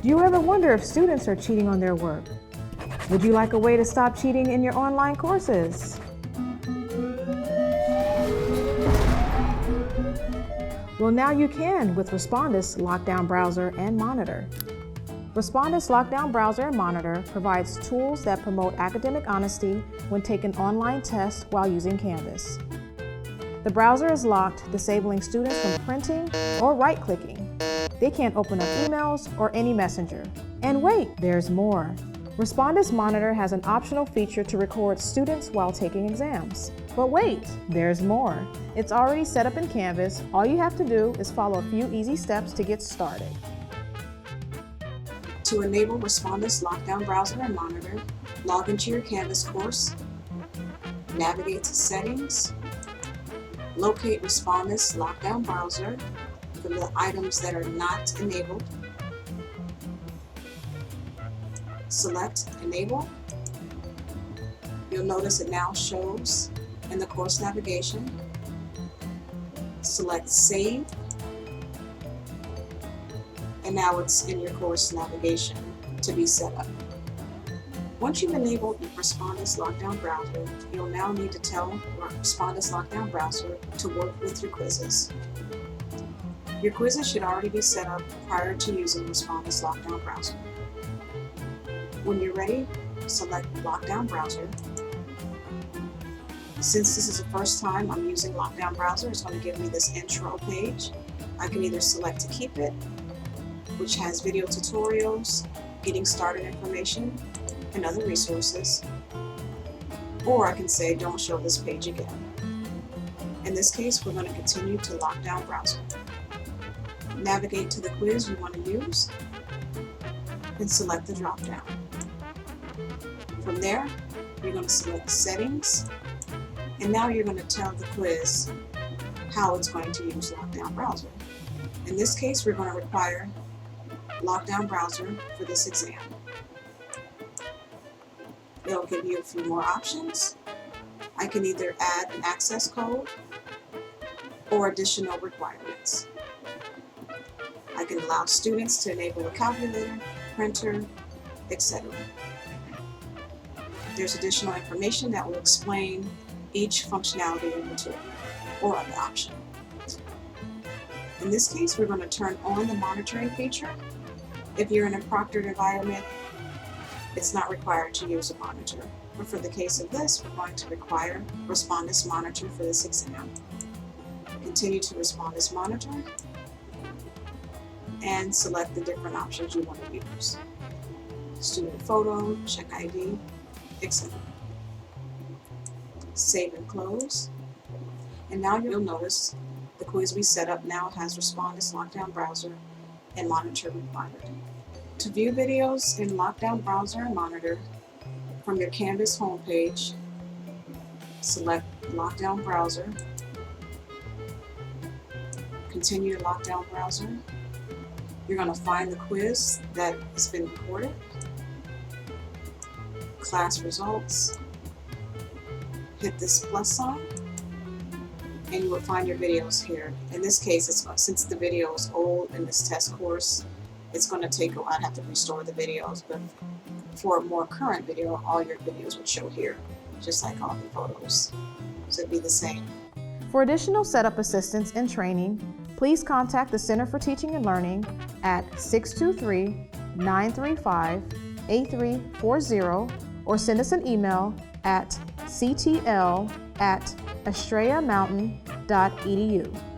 Do you ever wonder if students are cheating on their work? Would you like a way to stop cheating in your online courses? Well, now you can with Respondus LockDown Browser and Monitor. Respondus LockDown Browser and Monitor provides tools that promote academic honesty when taking online tests while using Canvas. The browser is locked, disabling students from printing or right-clicking. They can't open up emails or any messenger. And wait, there's more. Respondus Monitor has an optional feature to record students while taking exams. But wait, there's more. It's already set up in Canvas. All you have to do is follow a few easy steps to get started. To enable Respondus LockDown Browser and Monitor, log into your Canvas course, navigate to Settings, locate Respondus LockDown Browser for the items that are not enabled, select Enable. You'll notice it now shows in the course navigation. Select Save, and now it's in your course navigation to be set up. Once you've enabled the Respondus LockDown Browser, you'll now need to tell Respondus LockDown Browser to work with your quizzes. Your quizzes should already be set up prior to using Respondus LockDown Browser. When you're ready, select LockDown Browser. Since this is the first time I'm using LockDown Browser, it's going to give me this intro page. I can either select to keep it, which has video tutorials, getting started information, and other resources, or I can say don't show this page again. In this case, we're going to continue to LockDown Browser. Navigate to the quiz you want to use and select the drop-down. From there, you're going to select Settings, and now you're going to tell the quiz how it's going to use LockDown Browser. In this case, we're going to require LockDown Browser for this exam. It'll give you a few more options. I can either add an access code or additional requirements. I can allow students to enable a calculator, printer, etc. There's additional information that will explain each functionality in the tool or other option. In this case, we're going to turn on the monitoring feature. If you're in a proctored environment, it's not required to use a monitor. But for the case of this, we're going to require Respondus Monitor for this exam. Continue to Respondus Monitor and select the different options you want to use. Student photo, check ID, etc. Save and close. And now you'll notice the quiz we set up now has Respondus LockDown Browser and Monitor required. To view videos in LockDown Browser and Monitor from your Canvas homepage, select LockDown Browser, continue to LockDown Browser. You're going to find the quiz that has been recorded, class results, hit this plus sign, and you will find your videos here. In this case, since the video is old in this test course, it's going to take a while. I'd have to restore the videos, but for a more current video, all your videos would show here, just like all the photos. So it'd be the same. For additional setup assistance and training, please contact the Center for Teaching and Learning at 623-935-8340 or send us an email at ctl@estrellamountain.edu.